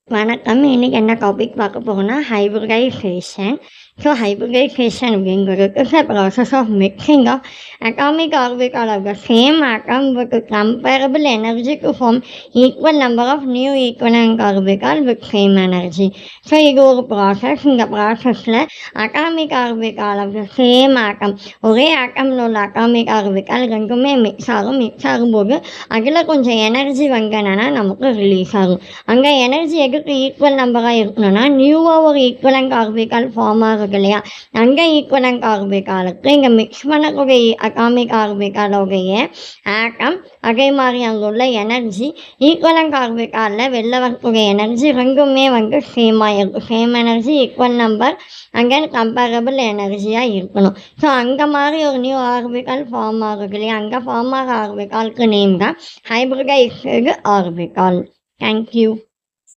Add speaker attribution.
Speaker 1: வணக்கம். இன்னைக்கு என்ன டாபிக் பார்க்க போறோம்னா, ஹைபிரிடைசேஷன். ஹைபிரிடைசேஷன் அப்படிங்கிறது is a process of mixing of atomic orbital of the same atom with comparable energy to form equal number of new equivalent orbital with same energy. இது ஒரு process. இந்த ப்ராசஸில் atomic orbital of the same atom, ஒரே ஆட்டமில் உள்ள atomic orbital ரெண்டுமே mix ஆகும்போது அதில் கொஞ்சம் எனர்ஜி வந்தனா நமக்கு ரிலீஸ் ஆகும். அங்கே எனர்ஜி எதுக்கு ஈக்குவல் நம்பராக இருக்கணும்னா, நியூவாக ஒரு ஈக்குவலண்ட் ஆர்பிட்டால் ஃபார்ம் ஆகுது இல்லையா, அந்த ஈக்குவலண்ட் ஆர்பிட்டாலுக்கு இங்கே மிக்ஸ் பண்ணக்கூடிய அட்டாமிக் ஆர்பிட்டாலோடைய ஆட்டம், அதே மாதிரி அங்கே உள்ள எனர்ஜி, ஈக்குவலண்ட் ஆர்பிட்டாலில் வெளில வரக்கூடிய எனர்ஜி ரெண்டுமே சேமாக இருக்கும். சேம் எனர்ஜி, ஈக்குவல் நம்பர், அங்கே கம்பேரபிள் எனர்ஜியாக இருக்கணும். அங்கே மாதிரி ஒரு நியூ ஆர்பிட்டால் ஃபார்ம் ஆகுது இல்லையா, அங்கே ஃபார்ம் ஆகிற ஆர்பிட்டாலுக்கு நேம் தான் ஹைபிரிடைஸ்டு ஆர்பிட்டால். தேங்க்யூ.